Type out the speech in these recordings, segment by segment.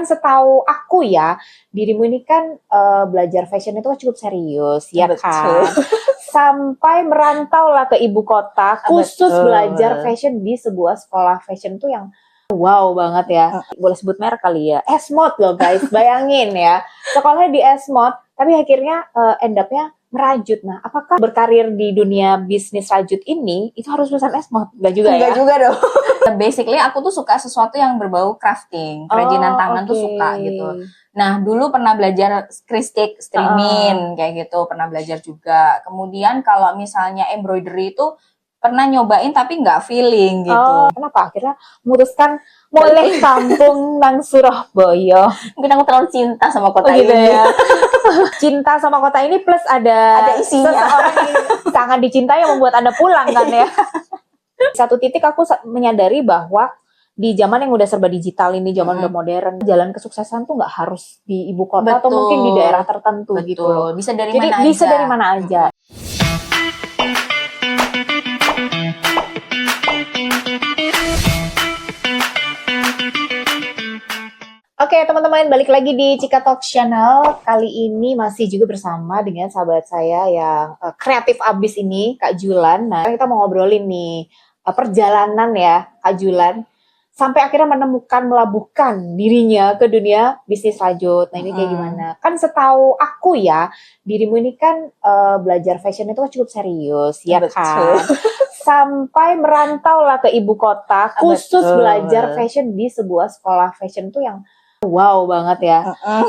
Kan setahu aku ya, dirimu ini kan belajar fashion itu kan cukup serius, ya kan? Betul. Sampai merantau lah ke ibu kota, khusus Betul. belajar fashion di sebuah sekolah fashion tuh yang wow banget ya. Boleh sebut merek kali ya. Esmod loh guys, bayangin ya. Sekolahnya di Esmod, tapi akhirnya end up-nya merajut. Nah, apakah berkarir di dunia bisnis rajut ini itu harus lulusan Esmod? Enggak juga ya? Enggak juga dong. Basically aku tuh suka sesuatu yang berbau crafting, kerajinan tangan tuh suka gitu. Nah, dulu pernah belajar kristik, streaming kayak gitu, pernah belajar juga. Kemudian kalau misalnya embroidery itu pernah nyobain tapi nggak feeling gitu. Kenapa akhirnya memutuskan mulai kampung nang Surabaya? Mungkin aku terlalu cinta sama kota gitu ini. ya. Cinta sama kota ini plus ada isinya. Seseorang yang sangat dicintai yang membuat Anda pulang kan ya. Satu titik aku menyadari bahwa di zaman yang udah serba digital ini, zaman udah modern, jalan kesuksesan tuh nggak harus di ibu kota atau mungkin di daerah tertentu gitu loh. Bisa dari Jadi mana bisa aja. dari mana aja. Oke teman-teman, balik lagi di Cika Talk Channel. Kali ini masih juga bersama dengan sahabat saya yang kreatif abis ini, Kak Julan. Nah, kita mau ngobrolin nih perjalanan ya, Kak Julan, sampai akhirnya menemukan, melabuhkan dirinya ke dunia bisnis rajut. Nah, ini kayak gimana? Kan setahu aku ya, dirimu ini kan belajar fashion itu kan cukup serius, ya kan? Sampai merantau lah ke ibu kota, khusus belajar fashion di sebuah sekolah fashion tuh yang wow banget ya.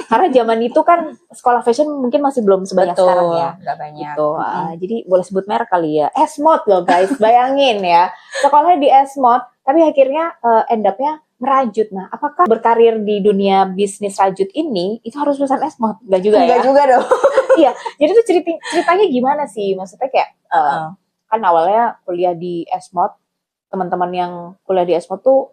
Karena zaman itu kan sekolah fashion mungkin masih belum sebanyak sekarang ya. Gak banyak. Gitu. Jadi boleh sebut merek kali ya. Esmod loh guys, bayangin ya. Sekolahnya di Esmod, tapi akhirnya end up-nya merajut. Nah, apakah berkarir di dunia bisnis rajut ini itu harus lulusan Esmod? Enggak juga ya? Enggak juga dong. Iya, jadi tuh ceritanya gimana sih? Maksudnya kayak kan awalnya kuliah di Esmod, teman-teman yang kuliah di Esmod tuh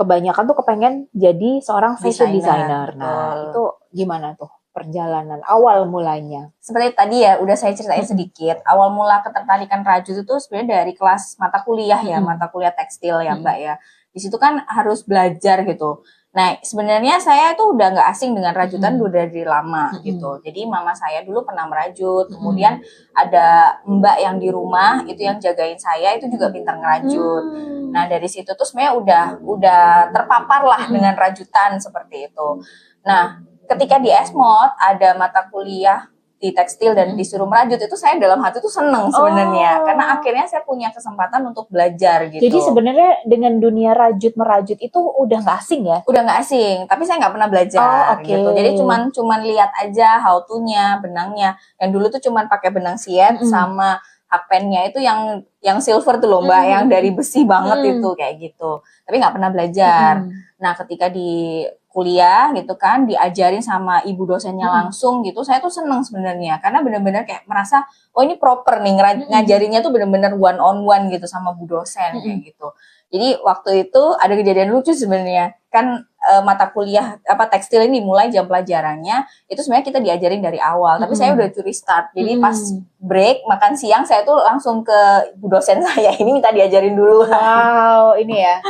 kebanyakan tuh kepengen jadi seorang fashion designer. Nah, itu gimana tuh perjalanan awal mulanya? Seperti tadi ya, udah saya ceritain sedikit. Awal mula ketertarikan rajut itu sebenarnya dari kelas mata kuliah ya, mata kuliah tekstil ya Mbak ya. Di situ kan harus belajar gitu. Nah, sebenarnya saya tuh udah nggak asing dengan rajutan udah dari lama gitu. Jadi mama saya dulu pernah merajut, kemudian ada mbak yang di rumah itu yang jagain saya itu juga pintar ngerajut. Nah, dari situ tuh sebenarnya udah terpapar lah dengan rajutan seperti itu. Nah, ketika di Esmod ada mata kuliah di tekstil dan disuruh merajut, itu saya dalam hati tuh seneng sebenarnya karena akhirnya saya punya kesempatan untuk belajar gitu. Jadi sebenarnya dengan dunia merajut itu udah nggak asing ya? Udah nggak asing, tapi saya nggak pernah belajar gitu. Jadi cuman lihat aja how to-nya, benangnya. Yang dulu tuh cuman pakai benang siet sama hakpennya itu yang silver tuh loh Mbak, yang dari besi banget itu kayak gitu. Tapi nggak pernah belajar. Nah, ketika di kuliah gitu kan diajarin sama ibu dosennya langsung gitu, saya tuh seneng sebenarnya karena benar-benar kayak merasa oh ini proper nih ngajarinnya tuh benar-benar one on one gitu sama bu dosen kayak gitu. Jadi waktu itu ada kejadian lucu sebenarnya kan mata kuliah tekstil ini mulai jam pelajarannya itu sebenarnya kita diajarin dari awal, tapi saya udah curi start. Jadi pas break makan siang saya tuh langsung ke bu dosen saya ini minta diajarin dulu. Wow, ini ya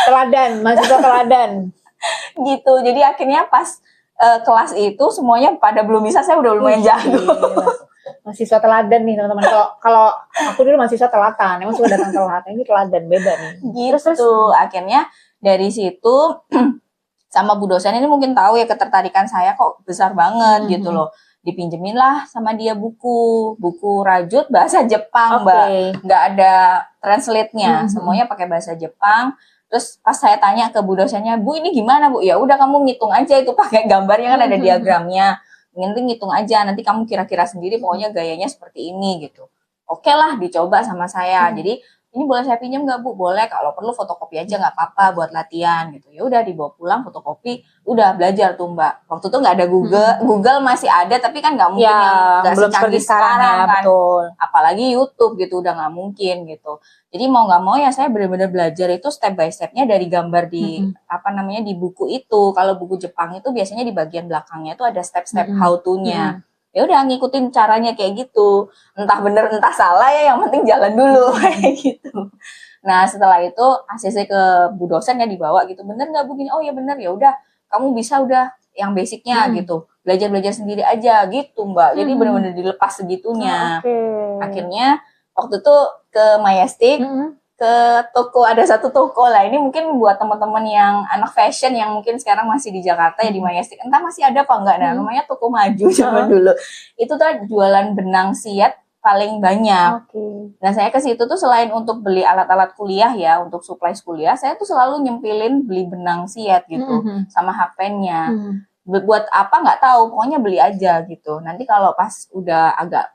teladan, mahasiswa teladan. Gitu, jadi akhirnya pas kelas itu semuanya pada belum bisa, saya udah lumayan jago. Mahasiswa teladan nih teman-teman. Kalau aku dulu mahasiswa telatan, emang suka datang telat. Ini teladan beda nih. Gitu, akhirnya dari situ sama bu dosen ini mungkin tahu ya ketertarikan saya kok besar banget gitu loh. Dipinjemin lah sama dia buku rajut bahasa Jepang Mbak, nggak ada translate-nya, semuanya pakai bahasa Jepang. Terus pas saya tanya ke bu dosennya, Bu ini gimana Bu? Ya udah kamu ngitung aja itu pakai gambarnya kan ada diagramnya. Nanti ngitung aja, nanti kamu kira-kira sendiri pokoknya gayanya seperti ini gitu. Oke lah dicoba sama saya. Jadi ini boleh saya pinjam nggak Bu? Boleh, kalau perlu fotokopi aja nggak apa-apa buat latihan gitu. Ya udah dibawa pulang fotokopi, udah belajar tuh Mbak. Waktu itu nggak ada Google masih ada tapi kan nggak mungkin yang nggak secanggih sekarang kan. Betul. Apalagi YouTube gitu udah nggak mungkin gitu. Jadi mau nggak mau ya saya benar-benar belajar itu step by stepnya dari gambar di di buku itu. Kalau buku Jepang itu biasanya di bagian belakangnya itu ada step-step how to-nya. Ya udah ngikutin caranya kayak gitu, entah bener entah salah ya yang penting jalan dulu kayak gitu. Nah setelah itu ACC ke bu dosen ya dibawa gitu, bener nggak Bu gini? Oh ya bener, ya udah kamu bisa udah yang basicnya gitu, belajar sendiri aja gitu Mbak. Jadi benar-benar dilepas segitunya. Akhirnya waktu itu ke Majestic, ke toko, ada satu toko lah, ini mungkin buat teman-teman yang anak fashion yang mungkin sekarang masih di Jakarta ya, di Majestic, entah masih ada apa enggak, nah namanya Toko Maju zaman dulu. Itu tuh jualan benang siat paling banyak. Nah saya ke situ tuh selain untuk beli alat-alat kuliah ya, untuk supplies kuliah, saya tuh selalu nyempilin beli benang siat gitu, sama hakpennya. Buat apa nggak tahu, pokoknya beli aja gitu. Nanti kalau pas udah agak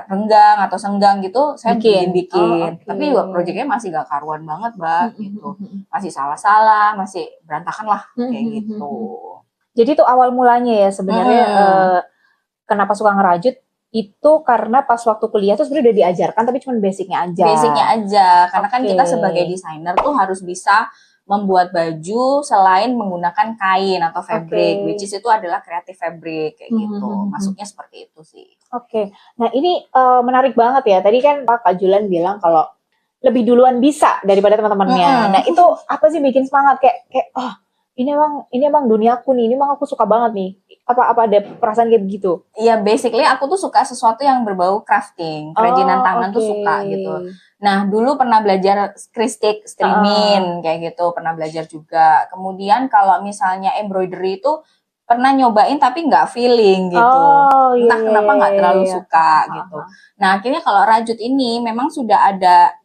renggang atau senggang gitu, saya bikin. Tapi juga proyeknya masih gak karuan banget, Mbak, gitu. Masih salah-salah, masih berantakan lah kayak gitu. Jadi itu awal mulanya ya sebenarnya kenapa suka ngerajut itu karena pas waktu kuliah tuh sebenarnya udah diajarkan tapi cuma basicnya aja. Basicnya aja, karena kan kita sebagai desainer tuh harus bisa membuat baju selain menggunakan kain atau fabric, which is itu adalah kreatif fabric kayak gitu. Masuknya seperti itu sih. Nah ini menarik banget ya. Tadi kan Kak Julan bilang kalau lebih duluan bisa daripada teman-temannya. Nah itu apa sih bikin semangat kayak oh ini emang duniaku nih, ini emang aku suka banget nih. Apa ada perasaan kayak begitu? Iya, basically aku tuh suka sesuatu yang berbau crafting, kerajinan tangan tuh suka gitu. Nah, dulu pernah belajar kristik, streaming, kayak gitu, pernah belajar juga. Kemudian kalau misalnya embroidery itu pernah nyobain tapi nggak feeling gitu. Entah kenapa nggak terlalu suka gitu. Nah, akhirnya kalau rajut ini memang sudah ada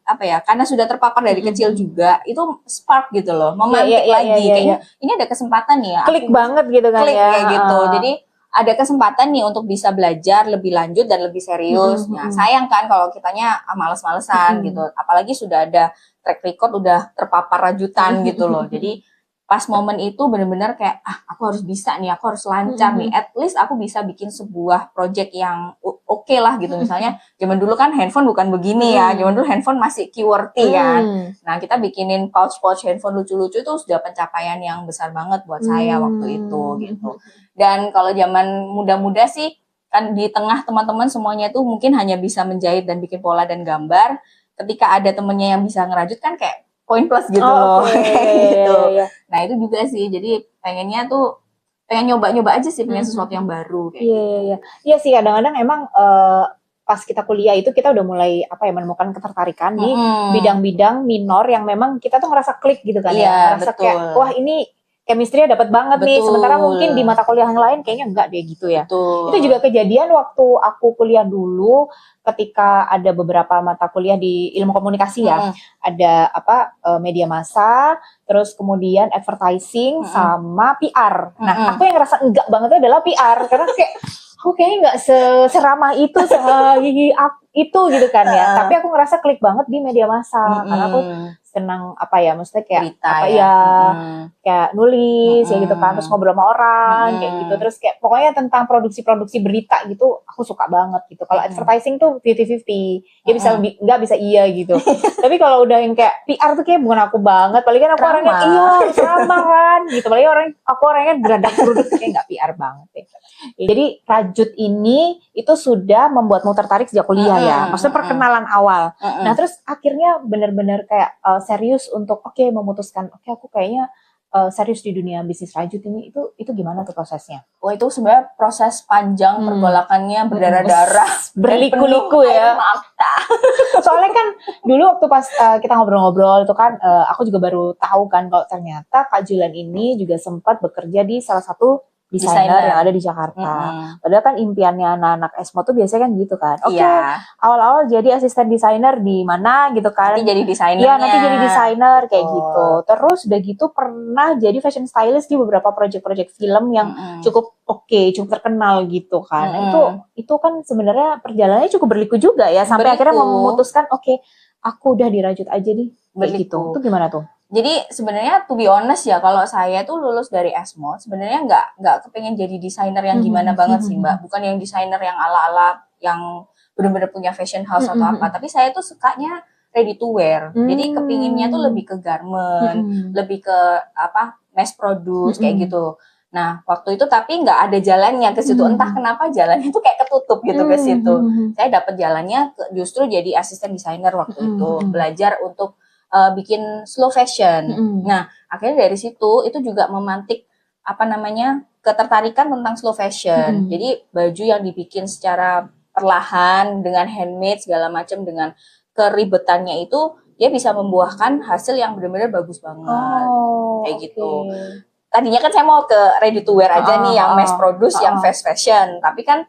karena sudah terpapar dari kecil juga, itu spark gitu loh, memantik lagi. Kayaknya ini ada kesempatan nih ya. Klik banget gitu kan ya. Kayak gitu. Jadi ada kesempatan nih untuk bisa belajar lebih lanjut dan lebih serius. Nah, sayang kan kalau kitanya males-malesan gitu. Apalagi sudah ada track record, udah terpapar rajutan gitu loh. Jadi pas momen itu benar-benar kayak aku harus bisa nih, aku harus lancar nih. At least aku bisa bikin sebuah project yang oke lah gitu. Misalnya zaman dulu kan handphone bukan begini ya. Zaman dulu handphone masih QWERTY kan. Nah, kita bikinin pouch handphone lucu-lucu itu sudah pencapaian yang besar banget buat saya waktu itu gitu. Dan kalau zaman muda-muda sih kan di tengah teman-teman semuanya itu mungkin hanya bisa menjahit dan bikin pola dan gambar. Ketika ada temennya yang bisa ngerajut kan kayak poin plus gitu loh. Gitu. Nah itu juga sih, jadi pengen nyoba-nyoba aja sih, pengen sesuatu yang baru kayak gitu. Iya sih, kadang-kadang emang pas kita kuliah itu kita udah mulai menemukan ketertarikan di bidang-bidang minor yang memang kita tuh ngerasa klik gitu kan ya, ngerasa kayak wah ini chemistry dapat banget nih, sementara mungkin di mata kuliah yang lain kayaknya enggak deh gitu ya. Itu juga kejadian waktu aku kuliah dulu, ketika ada beberapa mata kuliah di ilmu komunikasi ya, ada media massa, terus kemudian advertising sama PR. Nah, aku yang ngerasa enggak banget itu adalah PR, karena kayak aku kayaknya nggak seramah itu, itu gitu kan ya. Tapi aku ngerasa klik banget di media massa, karena aku senang maksudnya kayak berita, kayak nulis ya gitu kan, terus ngobrol sama orang kayak gitu, terus kayak pokoknya tentang produksi berita gitu aku suka banget gitu. Kalau advertising tuh 50-50 ya, bisa nggak bisa iya gitu. Tapi kalau udah yang kayak PR tuh kayak bukan aku banget, paling kan aku orangnya sama kan gitu, paling aku orangnya beradak produk kayak nggak PR banget ya. Jadi rajut ini itu sudah membuatmu tertarik sejak kuliah ya, maksudnya perkenalan awal. Nah terus akhirnya benar-benar kayak serius untuk memutuskan aku kayaknya serius di dunia bisnis rajut ini, itu gimana tuh prosesnya? Wah itu sebenarnya proses panjang, pergolakannya berdarah-darah, berliku-liku ya. Soalnya kan dulu waktu pas kita ngobrol-ngobrol itu kan aku juga baru tahu kan kalau ternyata Kak Julan ini juga sempat bekerja di salah satu desainer yang ada di Jakarta. Padahal kan impiannya anak-anak Esmo tuh biasanya kan gitu kan. Awal-awal jadi asisten desainer di mana gitu kan. Nanti jadi desainernya. Iya, nanti jadi desainer kayak gitu. Terus udah gitu pernah jadi fashion stylist di beberapa project-project film yang cukup cukup terkenal gitu kan. Itu kan sebenarnya perjalanannya cukup berliku juga ya, sampai akhirnya memutuskan aku udah dirajut aja nih. Gitu. Itu gimana tuh? Jadi sebenarnya to be honest ya, kalau saya tuh lulus dari Esmo sebenarnya nggak kepengen jadi desainer yang gimana banget sih Mbak. Bukan yang desainer yang ala-ala yang benar-benar punya fashion house atau apa. Tapi saya tuh sukanya ready to wear. Jadi kepinginnya tuh lebih ke garment, lebih ke mass produce kayak gitu. Nah waktu itu tapi nggak ada jalannya ke situ. Entah kenapa jalannya tuh kayak ketutup gitu ke situ. Saya dapat jalannya justru jadi asisten desainer waktu itu, belajar untuk bikin slow fashion. Nah, akhirnya dari situ itu juga memantik apa namanya, ketertarikan tentang slow fashion. Jadi baju yang dibikin secara perlahan dengan handmade segala macam, dengan keribetannya itu dia bisa membuahkan hasil yang benar-benar bagus banget. Kayak gitu. Tadinya kan saya mau ke ready to wear aja nih, yang mass produce, yang fast fashion, tapi kan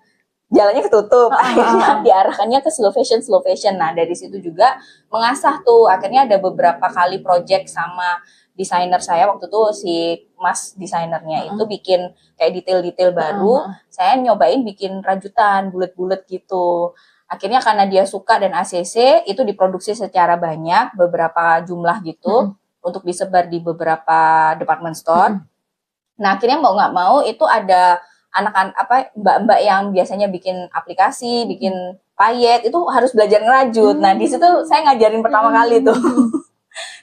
jalannya ketutup. Akhirnya diarahkannya ke slow fashion. Nah, dari situ juga mengasah tuh. Akhirnya ada beberapa kali project sama desainer saya waktu itu, si mas desainernya itu bikin kayak detail-detail baru. Saya nyobain bikin rajutan bulat-bulat gitu. Akhirnya karena dia suka dan ACC, itu diproduksi secara banyak, beberapa jumlah gitu, untuk disebar di beberapa department store. Nah, akhirnya mau nggak mau itu ada anak-anak mbak-mbak yang biasanya bikin aplikasi, bikin payet, itu harus belajar ngerajut. Nah, di situ saya ngajarin pertama kali tuh.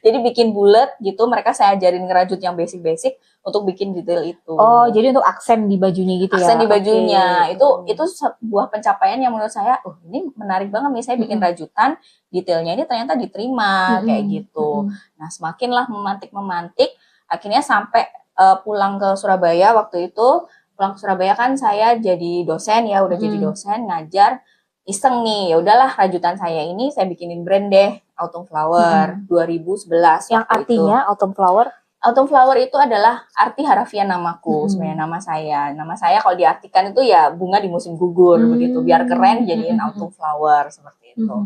Jadi bikin bulat gitu, mereka saya ajarin ngerajut yang basic-basic untuk bikin detail itu. Oh, jadi untuk aksen di bajunya gitu ya? Aksen di bajunya. Itu sebuah pencapaian yang menurut saya, ini menarik banget nih, saya bikin rajutan, detailnya ini ternyata diterima, kayak gitu. Nah, semakinlah memantik, akhirnya sampai pulang ke Surabaya waktu itu. Pulang ke Surabaya kan saya jadi dosen ya, udah jadi dosen, ngajar, iseng nih, ya udahlah rajutan saya ini saya bikinin brand deh, Autumn Flower 2011. Yang artinya itu. Autumn Flower? Autumn Flower itu adalah arti harafiah namaku, sebenarnya nama saya. Nama saya kalau diartikan itu ya bunga di musim gugur begitu, biar keren jadiin Autumn Flower seperti itu.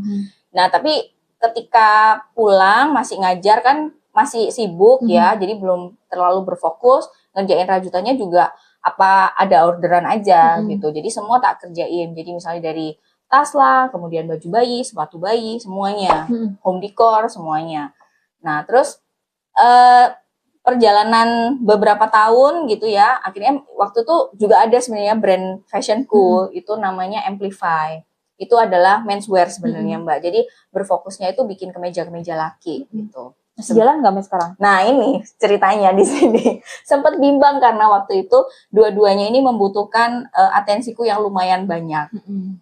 Nah, tapi ketika pulang masih ngajar kan, masih sibuk ya, jadi belum terlalu berfokus, ngerjain rajutannya juga apa ada orderan aja gitu. Jadi semua tak kerjain. Jadi misalnya dari tas lah, kemudian baju bayi, sepatu bayi, semuanya, home decor semuanya. Nah, terus perjalanan beberapa tahun gitu ya, akhirnya waktu itu juga ada sebenarnya brand fashionku, itu namanya Amplify. Itu adalah menswear sebenarnya Mbak. Jadi berfokusnya itu bikin kemeja-kemeja laki gitu. Masih jalan nggak Mas sekarang? Nah, ini ceritanya di sini. Sempat bimbang karena waktu itu dua-duanya ini membutuhkan atensiku yang lumayan banyak.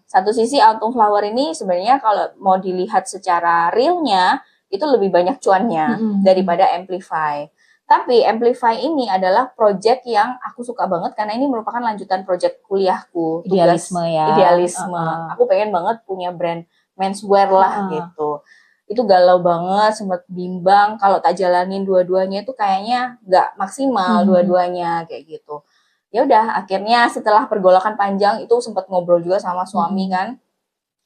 Satu sisi Autumn Flower ini sebenarnya kalau mau dilihat secara realnya itu lebih banyak cuannya daripada Amplify. Tapi Amplify ini adalah project yang aku suka banget karena ini merupakan lanjutan project kuliahku. Idealisme ya. Idealisme. Aku pengen banget punya brand menswear lah gitu. Itu galau banget, sempat bimbang kalau tak jalanin dua-duanya itu kayaknya nggak maksimal dua-duanya kayak gitu. Ya udah, akhirnya setelah pergolakan panjang itu sempat ngobrol juga sama suami kan,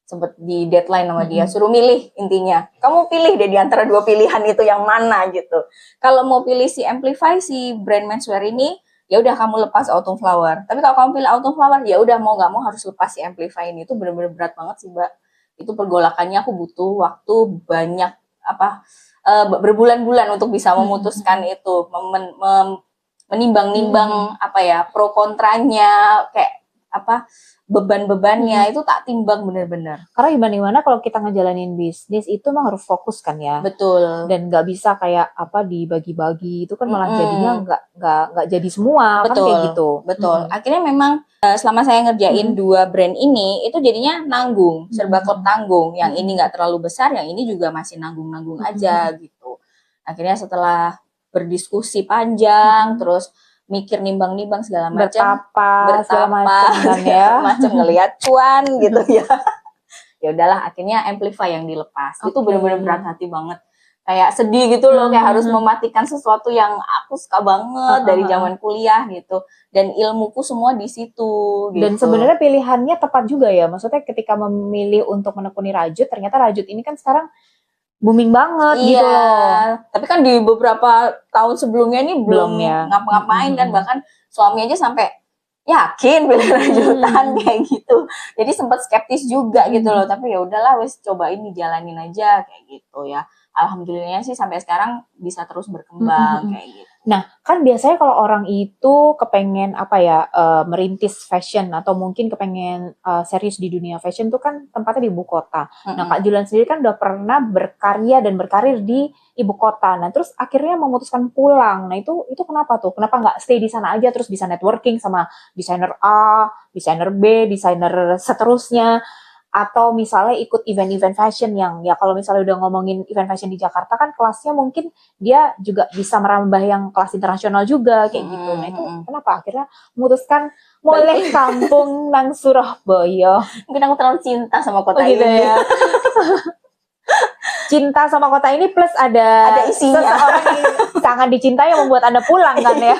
sempat di deadline sama dia, suruh milih intinya. Kamu pilih deh di antara dua pilihan itu yang mana gitu. Kalau mau pilih si Amplify, si brand menswear ini, ya udah kamu lepas Autumn Flower. Tapi kalau kamu pilih Autumn Flower, ya udah mau nggak mau harus lepas si Amplify ini. Itu benar-benar berat banget sih Mbak. Itu pergolakannya aku butuh waktu banyak berbulan-bulan untuk bisa memutuskan itu, menimbang-nimbang pro kontranya, kayak beban-bebannya itu tak timbang benar-benar. Karena gimana kalau kita ngejalanin bisnis itu emang harus fokus kan ya. Betul. Dan nggak bisa kayak dibagi-bagi, itu kan malah jadinya nggak jadi semua. Betul, kan kayak gitu. Betul. Akhirnya memang selama saya ngerjain dua brand ini, itu jadinya nanggung, serba klub tanggung. Yang ini nggak terlalu besar, yang ini juga masih nanggung-nanggung aja gitu. Akhirnya setelah berdiskusi panjang, terus mikir nimbang-nimbang segala macam, bertapa ya, macam ngelihat cuan gitu ya. Ya udahlah, akhirnya Amplify yang dilepas. Itu benar-benar berat hati banget. Kayak sedih gitu loh, kayak harus mematikan sesuatu yang aku suka banget dari zaman kuliah gitu. Dan ilmuku semua di situ gitu. Dan sebenarnya pilihannya tepat juga ya. Maksudnya ketika memilih untuk menekuni rajut, ternyata rajut ini kan sekarang booming banget gitu loh. Tapi kan di beberapa tahun sebelumnya ini belum ngapa-ngapain kan, bahkan suami aja sampai yakin pilih rajutan kayak gitu. Jadi sempat skeptis juga gitu loh, tapi ya udahlah wes cobain dijalanin aja kayak gitu ya. Alhamdulillahnya sih sampai sekarang bisa terus berkembang kayak gitu. Nah, kan biasanya kalau orang itu kepengen merintis fashion atau mungkin kepengen serius di dunia fashion tuh kan tempatnya di ibu kota. Nah, Kak Julan sendiri kan udah pernah berkarya dan berkarir di ibu kota. Nah, terus akhirnya memutuskan pulang. Nah, itu kenapa tuh? Kenapa nggak stay di sana aja terus bisa networking sama desainer A, desainer B, desainer seterusnya? atau misalnya ikut event-event fashion yang ya kalau misalnya udah ngomongin event fashion di Jakarta kan kelasnya mungkin dia juga bisa merambah yang kelas internasional juga kayak gitu. Nah itu kenapa akhirnya memutuskan mulai kampung nang Surabaya? Mungkin aku terlalu cinta sama kota gitu ini. Ya. Cinta sama kota ini plus ada isinya. Seseorang yang sangat dicintai yang membuat Anda pulang kan ya.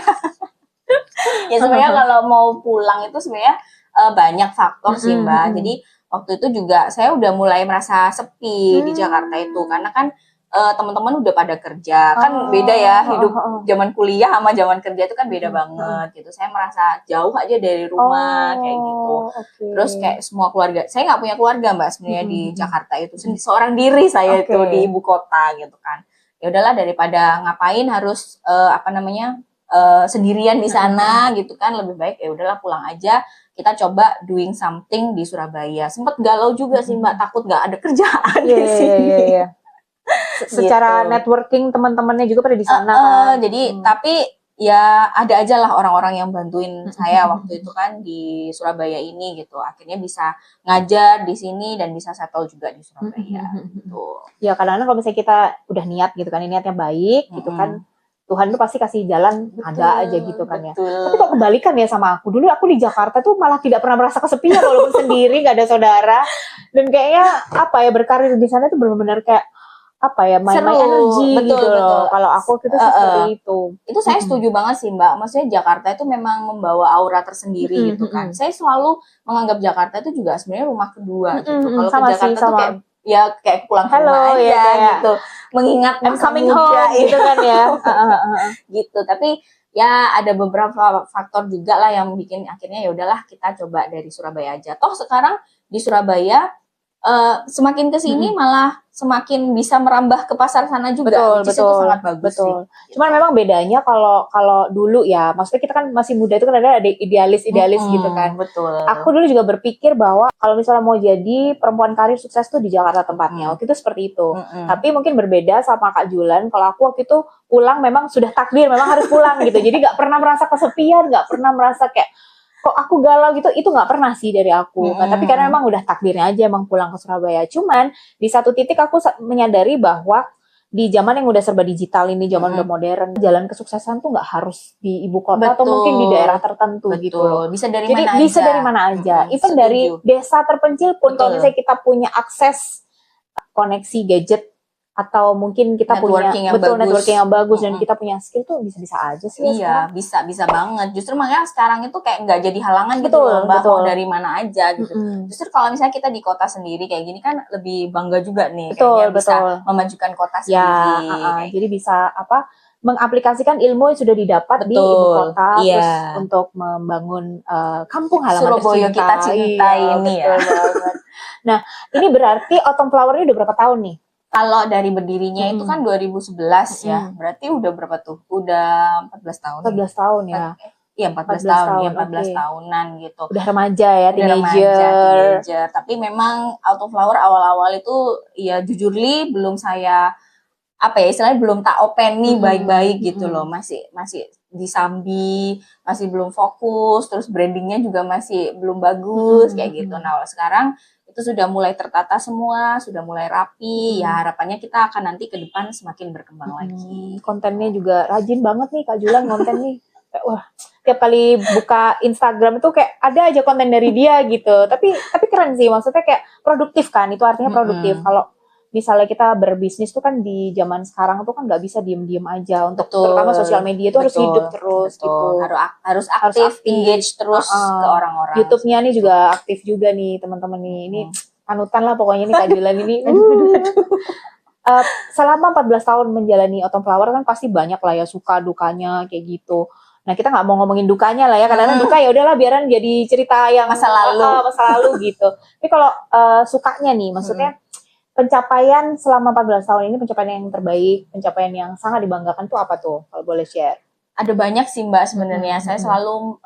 Ya sebenarnya kalau mau pulang itu sebenarnya banyak faktor sih Mbak. Jadi waktu itu juga saya udah mulai merasa sepi di Jakarta itu karena kan teman-teman udah pada kerja. Kan beda ya hidup zaman kuliah sama zaman kerja itu kan beda banget gitu. Saya merasa jauh aja dari rumah kayak gitu. Terus kayak semua keluarga, saya nggak punya keluarga Mbak sebenarnya di Jakarta itu. Seorang diri saya itu di ibu kota gitu kan. Ya udahlah daripada ngapain harus sendirian di sana gitu kan, lebih baik ya udahlah pulang aja, kita coba doing something di Surabaya. Sempet galau juga sih Mbak, takut nggak ada kerjaan di sini. Secara gitu. Networking teman-temannya juga pada di sana kan. Jadi tapi ya ada aja lah orang-orang yang bantuin saya waktu itu kan di Surabaya ini gitu. Akhirnya bisa ngajar di sini dan bisa settle juga di Surabaya gitu. Ya kadang-kadang kalau misalnya kita udah niat gitu kan, niatnya baik gitu kan, Tuhan tuh pasti kasih jalan, ada aja gitu kan ya. Tapi kok kebalikan ya sama aku. Dulu aku di Jakarta tuh malah tidak pernah merasa kesepian walaupun sendiri, gak ada saudara. Dan kayaknya berkarir di sana tuh benar-benar kayak main energi gitu loh. Kalau aku gitu seperti itu. Itu saya setuju banget sih Mbak. Maksudnya Jakarta itu memang membawa aura tersendiri gitu kan. Saya selalu menganggap Jakarta itu juga sebenarnya rumah kedua gitu. Kalau ke Jakarta tuh kayak pulang ke rumah aja gitu. Mengingat masa muda gitu kan ya. gitu. Tapi ya ada beberapa faktor juga lah yang bikin akhirnya ya udahlah kita coba dari Surabaya aja. Toh sekarang di Surabaya semakin kesini malah semakin bisa merambah ke pasar sana juga, betul, itu sangat bagus sih. Cuman memang bedanya kalau dulu ya, maksudnya kita kan masih muda itu kan ada idealis gitu kan. Betul. Aku dulu juga berpikir bahwa kalau misalnya mau jadi perempuan karir sukses tuh di Jakarta tempatnya, waktu itu seperti itu. Tapi mungkin berbeda sama Kak Julan, kalau aku waktu itu pulang memang sudah takdir, memang harus pulang gitu. Jadi gak pernah merasa kesepian, gak pernah merasa kayak kok aku galau gitu, itu nggak pernah sih dari aku. Tapi karena memang udah takdirnya aja emang pulang ke Surabaya. Cuman di satu titik aku menyadari bahwa di zaman yang udah serba digital ini, zaman udah modern, jalan kesuksesan tuh nggak harus di ibu kota atau mungkin di daerah tertentu gitu loh. Bisa dari Jadi mana bisa aja. dari mana aja. Even dari desa terpencil pun kalau misalnya kita punya akses koneksi gadget atau mungkin kita networking yang bagus dan kita punya skill tuh bisa-bisa aja sih. Iya, bisa banget. Justru makanya sekarang itu kayak nggak jadi halangan gitu loh Mbak, mau dari mana aja gitu. Justru kalau misalnya kita di kota sendiri kayak gini kan lebih bangga juga nih kayaknya bisa memajukan kota sendiri. Jadi bisa mengaplikasikan ilmu yang sudah didapat di ibu kota terus untuk membangun kampung halaman Surabaya kita cinta ini ya. Nah, ini berarti Autumn Flower ini udah berapa tahun nih? Kalau dari berdirinya itu kan 2011 ya, berarti udah berapa tuh? Udah 14 tahun. 14 tahun ya. Iya 14 tahun, ya 14 tahunan gitu. Udah remaja ya, teenager. Tapi memang Autumn Flower awal-awal itu ya jujurly belum saya istilahnya belum tak openi baik-baik gitu loh. Masih disambi, masih belum fokus, terus brandingnya juga masih belum bagus kayak gitu. Nah, sekarang itu sudah mulai tertata semua, sudah mulai rapi. Ya harapannya kita akan nanti ke depan semakin berkembang lagi. Kontennya juga rajin banget nih Kak Julan konten nih. Wah, tiap kali buka Instagram itu kayak ada aja konten dari dia gitu. Tapi keren sih, maksudnya kayak produktif kan. Itu artinya produktif. Kalau misalnya kita berbisnis tuh kan di zaman sekarang tuh kan nggak bisa diem-diem aja untuk terutama sosial media itu harus hidup terus gitu. Harus aktif, engage terus ke orang-orang. YouTube-nya nih juga aktif juga nih teman-teman nih. Ini panutan lah pokoknya nih Kak Julan ini. Selama 14 tahun menjalani Autumn Flower kan pasti banyak lah ya suka dukanya kayak gitu. Nah kita nggak mau ngomongin dukanya lah ya, kadang-kadang duka ya udahlah biaran jadi cerita yang masa lalu gitu. Tapi kalau sukanya nih, maksudnya pencapaian selama 14 tahun ini, pencapaian yang terbaik, pencapaian yang sangat dibanggakan tuh apa tuh? Kalau boleh share. Ada banyak sih Mbak sebenarnya. Saya selalu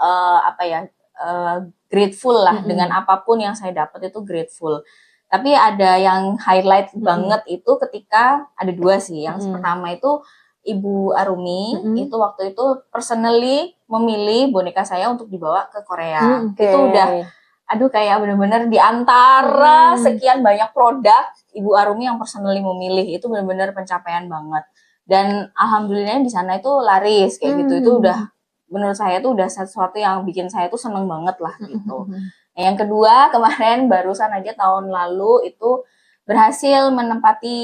grateful lah dengan apapun yang saya dapat itu grateful. Tapi ada yang highlight banget itu ketika ada dua sih. Yang pertama itu Ibu Arumi itu waktu itu personally memilih boneka saya untuk dibawa ke Korea. Itu udah aduh kayak bener-bener di antara sekian banyak produk, Ibu Arumi yang personally memilih itu bener-bener pencapaian banget. Dan alhamdulillah di sana itu laris kayak gitu. Itu udah menurut saya tuh udah sesuatu yang bikin saya tuh seneng banget lah gitu. Nah, yang kedua kemarin barusan aja tahun lalu itu berhasil menempati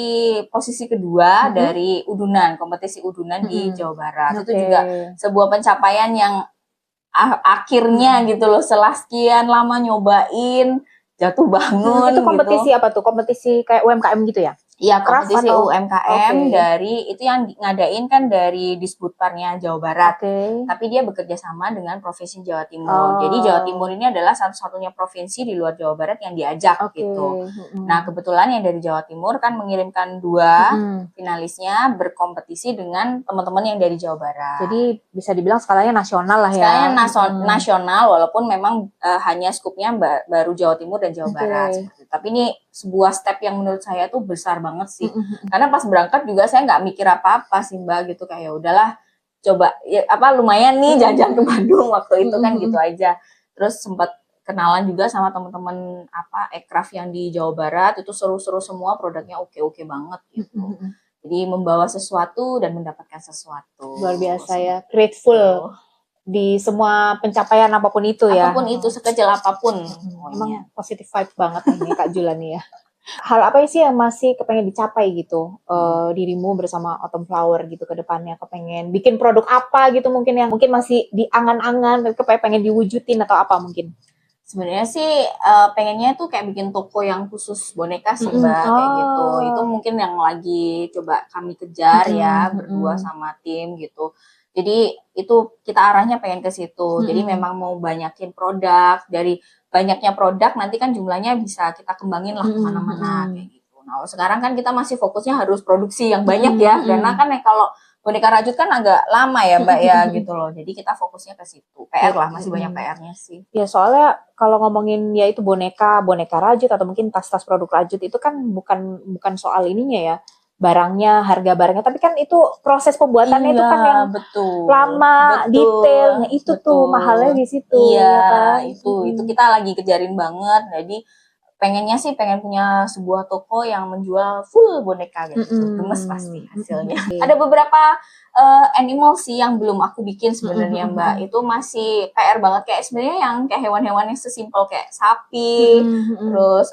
posisi kedua dari udunan, kompetisi udunan di Jawa Barat. Itu juga sebuah pencapaian yang akhirnya gitu loh, setelah sekian lama nyobain jatuh bangun Itu kompetisi gitu. apa tuh? Kompetisi kayak UMKM gitu ya? Iya, Craft kompetisi atau? UMKM dari itu yang ngadain kan dari Disbudparnya Jawa Barat. Tapi dia bekerja sama dengan Provinsi Jawa Timur. Jadi Jawa Timur ini adalah satu-satunya provinsi di luar Jawa Barat yang diajak gitu. Nah, kebetulan yang dari Jawa Timur kan mengirimkan 2 finalisnya berkompetisi dengan teman-teman yang dari Jawa Barat. Jadi bisa dibilang skalanya nasional lah ya. Skalanya nasional walaupun memang hanya skupnya baru Jawa Timur dan Jawa Barat. Tapi ini sebuah step yang menurut saya tuh besar banget sih. Karena pas berangkat juga saya nggak mikir apa-apa sih Mbak gitu, kayak udahlah coba ya, lumayan nih jajan ke Bandung waktu itu kan gitu aja. Terus sempat kenalan juga sama teman-teman aircraft yang di Jawa Barat, itu seru-seru semua, produknya oke-oke banget gitu. Jadi membawa sesuatu dan mendapatkan sesuatu. Luar biasa ya, grateful di semua pencapaian apapun itu ya. Apapun itu, sekecil apapun. Emang positive vibe banget nih Kak Julan nih ya. Hal apa sih yang masih kepengen dicapai gitu dirimu bersama Autumn Flower gitu ke depannya? Kepengen bikin produk apa gitu mungkin yang mungkin masih di angan-angan tapi kepengen diwujudin atau apa mungkin? Sebenarnya sih pengennya tuh kayak bikin toko yang khusus boneka sih Mbak, kayak gitu. Itu mungkin yang lagi coba kami kejar ya berdua sama tim gitu. Jadi itu kita arahnya pengen ke situ. Jadi memang mau banyakin produk, dari banyaknya produk nanti kan jumlahnya bisa kita kembangin lah kemana-mana kayak gitu. Nah sekarang kan kita masih fokusnya harus produksi yang banyak ya, karena kan kalau boneka rajut kan agak lama ya Mbak ya gitu loh. Jadi kita fokusnya ke situ. PR lah, masih banyak PR-nya sih. Ya soalnya kalau ngomongin ya itu boneka rajut atau mungkin tas-tas produk rajut itu kan bukan soal ininya ya, barangnya, harga barangnya, tapi kan itu proses pembuatannya itu kan yang lama, detailnya itu tuh mahalnya di situ. Iya, ya kan? itu kita lagi kejarin banget. Jadi pengen punya sebuah toko yang menjual full boneka gitu. Gemes pasti hasilnya. Ada beberapa animal sih yang belum aku bikin sebenarnya Mbak. Itu masih PR banget, kayak sebenarnya yang kayak hewan-hewan yang sesimpel kayak sapi, terus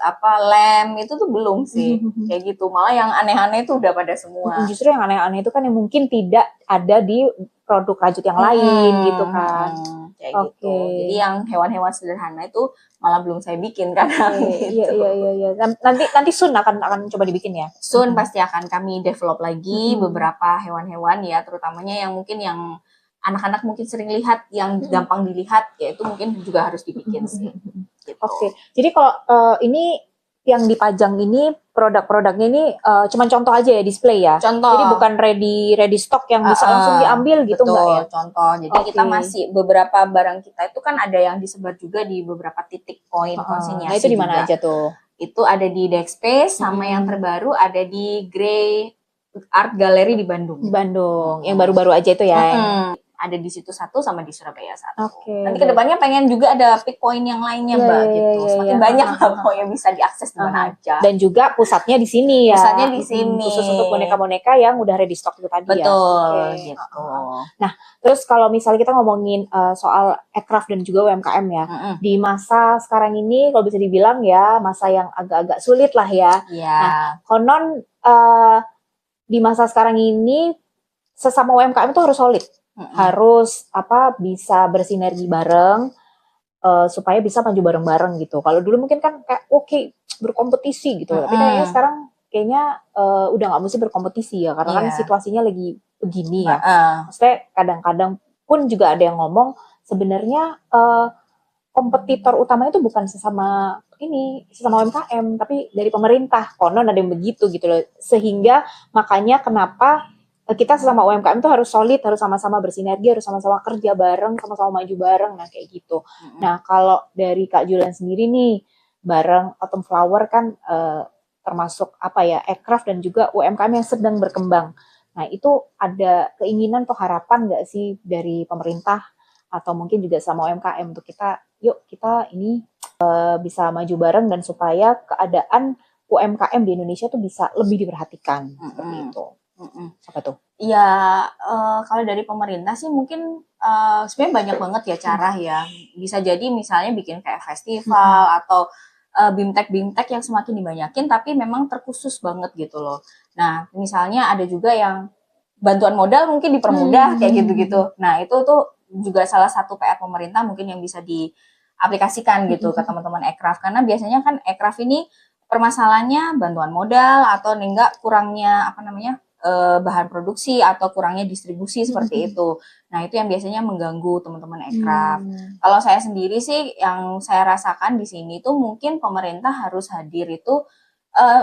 lem itu tuh belum sih. Kayak gitu. Malah yang aneh-aneh itu udah pada semua. Justru yang aneh-aneh itu kan yang mungkin tidak ada di produk rajut yang lain gitu kan. Kayak gitu. Jadi yang hewan-hewan sederhana itu malah belum saya bikin karena gitu. Iya. Nanti soon akan coba dibikin ya. Soon pasti akan kami develop lagi beberapa hewan-hewan ya, terutamanya yang mungkin yang anak-anak mungkin sering lihat, yang gampang dilihat, ya itu mungkin juga harus dibikin sih. Gitu. Oke. Jadi kalau ini yang dipajang ini produk-produknya ini cuman contoh aja ya, display ya. Contoh. Jadi bukan ready stock yang bisa langsung diambil gitu enggak ya? Contoh. Jadi kita masih beberapa barang kita itu kan ada yang disebar juga di beberapa titik poin konsinyasi. Nah, itu di mana aja tuh? Itu ada di Dexpace sama yang terbaru ada di Grey Art Gallery di Bandung. Di Bandung. Yang baru-baru aja itu ya. Ada di situ 1 sama di Surabaya 1. Nanti Baik. kedepannya pengen juga ada pick point yang lainnya Mbak gitu. Semakin banyak lah pokoknya bisa diakses di mana aja. Dan juga pusatnya di sini ya. Pusatnya di sini. Khusus untuk boneka-boneka yang udah ready stock itu tadi ya. Betul gitu. Nah, terus kalau misalnya kita ngomongin soal aircraft dan juga UMKM ya. Di masa sekarang ini kalau bisa dibilang ya masa yang agak-agak sulit lah ya. Nah, konon di masa sekarang ini sesama UMKM itu harus solid. Harus bisa bersinergi bareng supaya bisa maju bareng-bareng gitu. Kalau dulu mungkin kan kayak berkompetisi gitu, tapi kayaknya sekarang udah nggak mesti berkompetisi ya, karena kan situasinya lagi begini ya. Maksudnya kadang-kadang pun juga ada yang ngomong sebenarnya kompetitor utamanya itu bukan sesama UMKM, tapi dari pemerintah. Konon ada yang begitu gitu loh. Sehingga makanya kenapa kita sesama UMKM itu harus solid, harus sama-sama bersinergi, harus sama-sama kerja bareng, sama-sama maju bareng, nah kayak gitu. Nah kalau dari Kak Julan sendiri nih, bareng Autumn Flower kan termasuk aircraft dan juga UMKM yang sedang berkembang. Nah itu ada keinginan atau harapan nggak sih dari pemerintah atau mungkin juga sama UMKM untuk kita ini bisa maju bareng dan supaya keadaan UMKM di Indonesia tuh bisa lebih diperhatikan seperti itu. Apa tuh? Ya kalau dari pemerintah sih mungkin sebenarnya banyak banget ya cara ya. Bisa jadi misalnya bikin kayak festival atau bimtek yang semakin dibanyakin tapi memang terkhusus banget gitu loh. Nah misalnya ada juga yang bantuan modal mungkin dipermudah kayak gitu-gitu. Nah itu tuh juga salah satu PR pemerintah mungkin yang bisa diaplikasikan gitu ke teman-teman Ekraf. Karena biasanya kan Ekraf ini permasalahannya bantuan modal atau enggak kurangnya bahan produksi atau kurangnya distribusi seperti itu. Nah itu yang biasanya mengganggu teman-teman Ekraf. Kalau saya sendiri sih yang saya rasakan di sini tuh mungkin pemerintah harus hadir itu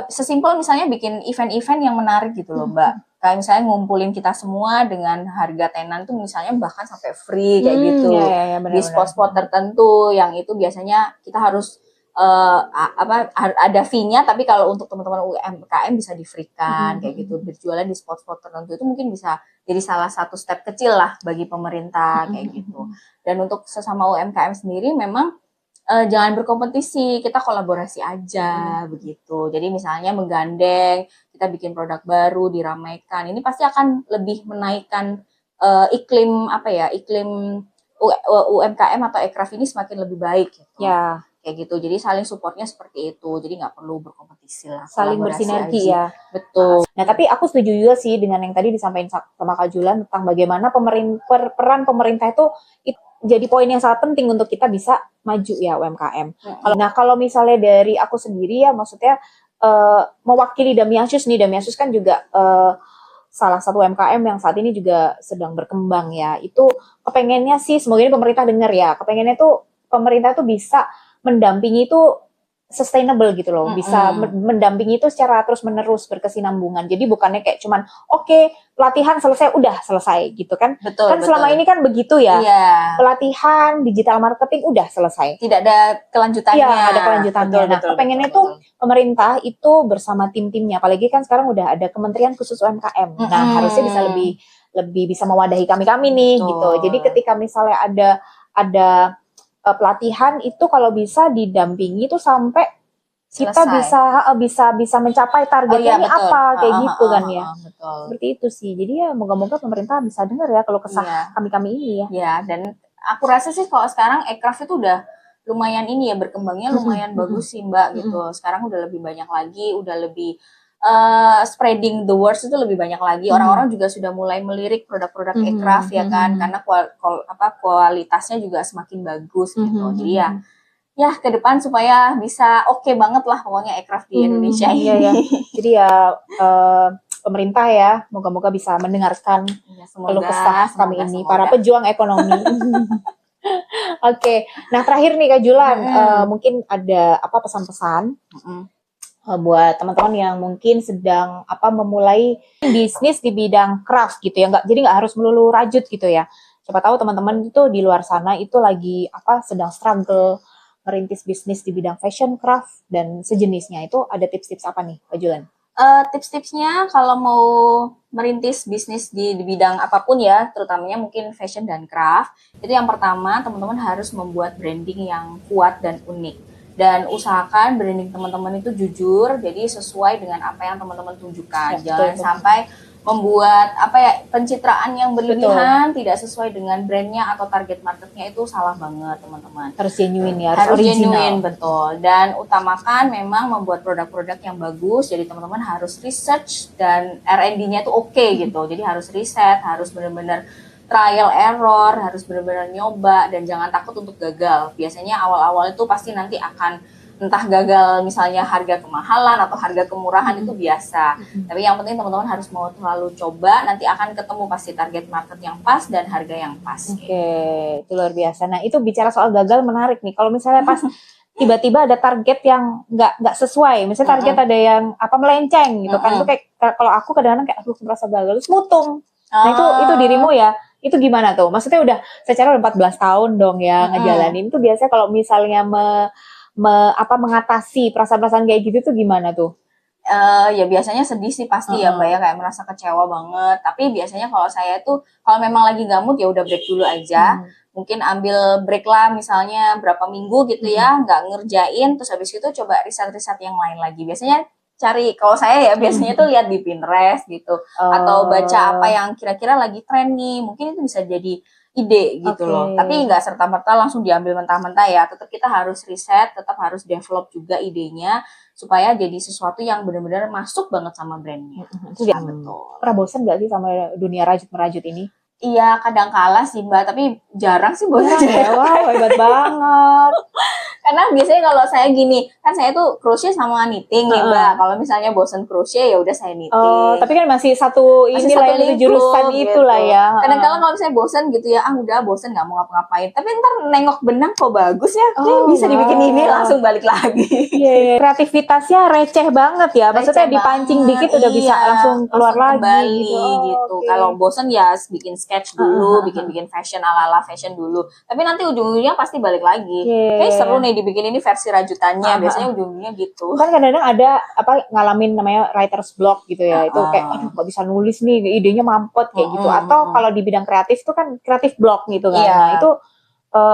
sesimpel misalnya bikin event-event yang menarik gitu loh Mbak. Kayak misalnya ngumpulin kita semua dengan harga tenan tuh misalnya bahkan sampai free kayak gitu. Di spot-spot tertentu yang itu biasanya kita harus ada fee-nya tapi kalau untuk teman-teman UMKM bisa di-free-kan kayak gitu. Berjualan di spot-spot tertentu itu mungkin bisa jadi salah satu step kecil lah bagi pemerintah kayak gitu. Dan untuk sesama UMKM sendiri memang jangan berkompetisi, kita kolaborasi aja begitu. Jadi misalnya menggandeng, kita bikin produk baru, diramaikan. Ini pasti akan lebih menaikkan iklim UMKM atau Ekraf ini semakin lebih baik gitu. Ya. Kayak gitu. Jadi saling supportnya seperti itu. Jadi nggak perlu berkompetisi lah. Saling bersinergi ya. Betul. Nah tapi aku setuju juga sih dengan yang tadi disampaikan sama Kak Julan tentang bagaimana peran pemerintah itu jadi poin yang sangat penting untuk kita bisa maju ya UMKM. Kalau misalnya dari aku sendiri ya, maksudnya mewakili Damiasus nih, Damiasus kan juga salah satu UMKM yang saat ini juga sedang berkembang ya. Itu kepengennya sih, semoga ini pemerintah dengar ya, kepengennya tuh pemerintah tuh bisa mendampingi itu sustainable gitu loh, bisa mendampingi itu secara terus menerus berkesinambungan. Jadi bukannya kayak cuman oke, pelatihan selesai udah selesai gitu kan? Betul. Selama ini kan begitu ya. Iya. Pelatihan digital marketing udah selesai. Tidak ada kelanjutannya. Iya, ada kelanjutannya. Kepengennya itu pemerintah itu bersama tim-timnya. Apalagi kan sekarang udah ada Kementerian Khusus UMKM. Nah, harusnya bisa lebih bisa mewadahi kami nih gitu. Jadi ketika misalnya ada pelatihan itu kalau bisa didampingi itu sampai kita bisa mencapai targetnya ini apa kayak gitu kan ya. Betul. Seperti itu sih. Jadi ya moga-moga pemerintah bisa dengar ya kalau kesah kami ini ya. Ya, dan aku rasa sih kalau sekarang Ekraf itu udah lumayan ini ya berkembangnya lumayan bagus sih Mbak gitu. Sekarang udah lebih banyak lagi, udah lebih spreading the words itu lebih banyak lagi. Orang-orang juga sudah mulai melirik produk-produk Ekraf ya kan, karena kualitasnya juga semakin bagus gitu. Jadi ya ke depan supaya bisa oke banget lah pokoknya Ekraf di Indonesia ini. Iya. Jadi ya pemerintah ya, moga-moga bisa mendengarkan keluh kesah kami ini, para pejuang ekonomi. Oke. Nah terakhir nih Kak Julan, mungkin ada apa pesan-pesan buat teman-teman yang mungkin sedang memulai bisnis di bidang craft gitu ya, jadi nggak harus melulu rajut gitu ya. Siapa tahu teman-teman itu di luar sana itu lagi sedang struggle merintis bisnis di bidang fashion, craft dan sejenisnya. Itu ada tips-tips apa nih Kak Julan? Tips-tipsnya kalau mau merintis bisnis di bidang apapun ya, terutamanya mungkin fashion dan craft, itu yang pertama teman-teman harus membuat branding yang kuat dan unik. Dan usahakan branding teman-teman itu jujur, jadi sesuai dengan apa yang teman-teman tunjukkan. Jangan sampai membuat pencitraan yang berlebihan, tidak sesuai dengan brandnya atau target marketnya, itu salah banget teman-teman. Harus genuine ya, harus genuine, betul. Dan utamakan memang membuat produk-produk yang bagus, jadi teman-teman harus research dan R&D-nya itu oke gitu. Jadi harus riset, harus benar-benar trial error, harus benar-benar nyoba dan jangan takut untuk gagal. Biasanya awal-awal itu pasti nanti akan entah gagal misalnya harga kemahalan atau harga kemurahan, itu biasa. Tapi yang penting teman-teman harus mau selalu coba, nanti akan ketemu pasti target market yang pas dan harga yang pas. Oke, itu luar biasa. Nah itu bicara soal gagal menarik nih. Kalau misalnya pas tiba-tiba ada target yang nggak sesuai, misalnya target ada yang melenceng gitu kan, itu kayak kalau aku kadang-kadang kayak merasa gagal, terus mutung. Nah itu dirimu ya, itu gimana tuh? Maksudnya udah secara 14 tahun dong ya ngejalanin. Itu biasanya kalau misalnya mengatasi perasaan-perasaan kayak gitu tuh gimana tuh? Ya biasanya sedih sih pasti ya Mbak ya, kayak merasa kecewa banget. Tapi biasanya kalau saya tuh kalau memang lagi nggak mood ya udah break dulu aja. mungkin ambil break lah misalnya berapa minggu gitu ya, nggak ngerjain, terus habis itu coba riset-riset yang lain lagi. Biasanya cari, kalau saya ya biasanya tuh lihat di Pinterest gitu, atau baca apa yang kira-kira lagi tren nih, mungkin itu bisa jadi ide gitu loh. Tapi nggak serta-merta langsung diambil mentah-mentah ya, tetap kita harus riset, tetap harus develop juga idenya, supaya jadi sesuatu yang benar-benar masuk banget sama brandnya. Itu dia. Betul. Pernah bosan gak sih sama dunia rajut-merajut ini? Iya, kadang kala sih Mbak, tapi jarang sih bosan. Ya, wow, hebat banget. Karena biasanya kalau saya gini, kan saya tuh crochet sama knitting nih Mbak. Kalau misalnya bosan crochet ya udah saya knitting. Oh, tapi kan masih satu inilah yang jurusan gitu. itulah ya. Kadang-kadang kalau misalnya bosan gitu ya, udah bosan nggak mau ngapa-ngapain. Tapi ntar nengok benang kok bagus ya, bisa dibikin ini langsung balik lagi. Iya, kreativitasnya receh banget ya. Maksudnya Receh dipancing banget, dikit udah bisa langsung keluar lagi kembali gitu. Oke. Kalau bosan ya bikin sketch dulu, bikin fashion ala-ala fashion dulu. Tapi nanti ujung-ujungnya pasti balik lagi. Kayak seru nih dibikin ini versi rajutannya. Biasanya ujung-ujungnya gitu. Kan kadang-kadang ada ngalamin namanya writer's block gitu ya. Itu kayak aduh nggak bisa nulis nih, idenya mampet kayak gitu. Atau kalau di bidang kreatif itu kan creative block gitu kan. Iya. Nah, itu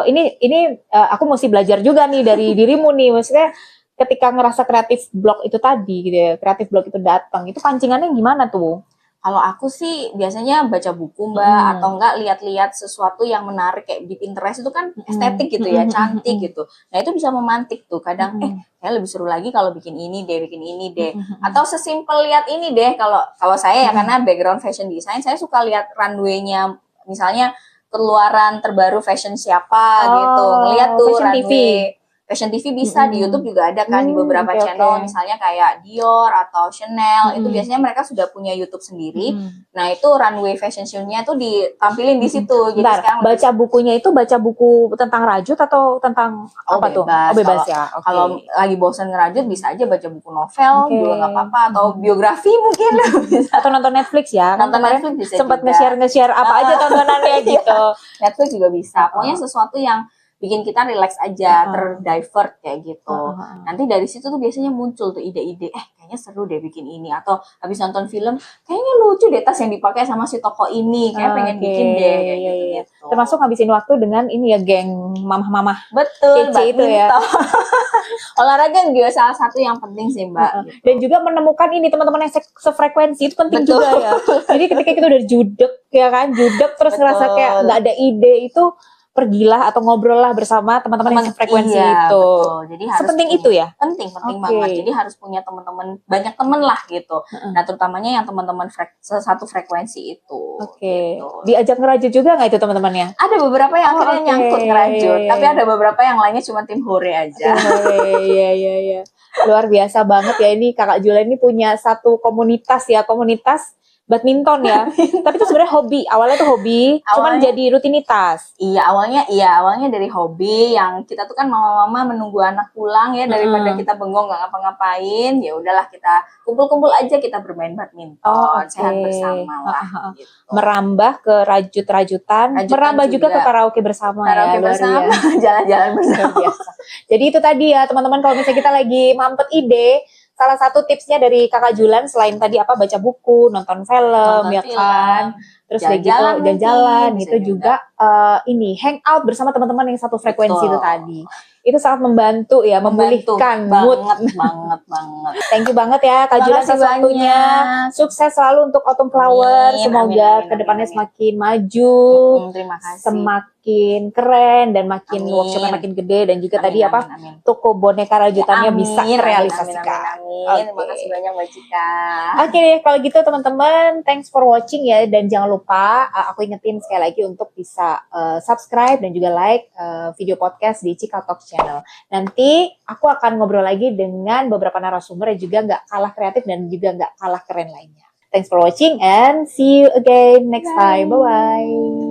ini aku mesti belajar juga nih dari dirimu nih. Maksudnya ketika ngerasa creative block itu tadi gitu ya, creative block itu datang, itu pancingannya gimana tuh? Kalau aku sih biasanya baca buku Mbak, atau enggak lihat-lihat sesuatu yang menarik kayak di Pinterest itu kan estetik gitu ya, cantik gitu. Nah itu bisa memantik tuh kadang kayak lebih seru lagi kalau bikin ini deh. Atau sesimpel lihat ini deh, kalau saya ya karena background fashion design, saya suka lihat runway-nya, misalnya keluaran terbaru fashion siapa gitu, ngeliat tuh Fashion runway. TV. Fashion TV bisa di YouTube juga ada kan di beberapa channel, misalnya kayak Dior atau Chanel, itu biasanya mereka sudah punya YouTube sendiri. Nah itu runway fashion show-nya tuh ditampilin di situ. Jadi sekarang baca bukunya itu baca buku tentang rajut atau tentang apa tuh? Oh, bebas ya. Kalau lagi bosan ngerajut bisa aja baca buku novel juga nggak apa-apa, atau biografi mungkin. Atau nonton Netflix ya. Nonton Netflix bisa sempat juga. nge-share apa aja tontonannya gitu. Netflix juga bisa. Pokoknya sesuatu yang bikin kita relax aja, terdivert kayak gitu. Nanti dari situ tuh biasanya muncul tuh ide-ide, kayaknya seru deh bikin ini. Atau habis nonton film, kayaknya lucu deh tas yang dipakai sama si toko ini, kayak pengen bikin deh kayak gitu. Termasuk ngabisin waktu dengan ini ya, geng mamah-mamah. Betul, kece itu ya. Olahraga juga salah satu yang penting sih Mbak. Gitu. Dan juga menemukan ini teman-teman yang sefrekuensi itu penting juga ya. Jadi ketika kita udah judek ya kan, terus ngerasa kayak nggak ada ide, itu pergilah atau ngobrol lah bersama teman-teman yang sefrekuensi itu. Betul. Jadi harus sepenting itu ya? Penting banget. Jadi harus punya teman-teman, banyak teman lah gitu. Nah terutamanya yang teman-teman satu frekuensi itu. Gitu. Diajak ngerajut juga nggak itu teman-temannya? Ada beberapa yang akhirnya nyangkut ngerajut, tapi ada beberapa yang lainnya cuma tim hore aja. Iya. Luar biasa banget ya, ini Kakak Julen ini punya satu komunitas badminton ya. Tapi itu sebenarnya hobi. Awalnya tuh hobi, cuman jadi rutinitas. Iya, awalnya dari hobi yang kita tuh kan mama-mama menunggu anak pulang ya, daripada kita bengong nggak ngapa-ngapain, ya udahlah kita kumpul-kumpul aja, kita bermain badminton, sehat bersama lah. Gitu. Merambah ke rajut-rajutan, merambah juga ke karaoke bersama ya. Bersama, jalan-jalan bersama. Jadi itu tadi ya teman-teman, kalau misalnya kita lagi mampet ide, salah satu tipsnya dari Kakak Julen selain tadi baca buku, nonton film, ya kan, terus jalan-jalan itu juga ini hangout bersama teman-teman yang satu frekuensi itu tadi. Itu sangat membantu ya, memulihkan mood banget. Thank you banget ya Kak Julen atas waktunya. Sukses selalu untuk Autumn Flower. Semoga kedepannya semakin maju, terima kasih. Semakin keren dan makin workshopnya makin gede, dan juga tadi toko boneka rajutannya bisa terrealisasikan. Terima kasih banyak Mbak Cika. Oke deh, kalau gitu teman-teman, thanks for watching ya, dan jangan lupa aku ingetin sekali lagi untuk bisa subscribe dan juga like video podcast di Cika Talks Channel. Nanti aku akan ngobrol lagi dengan beberapa narasumber yang juga nggak kalah kreatif dan juga nggak kalah keren lainnya. Thanks for watching and see you again next time. Bye-bye.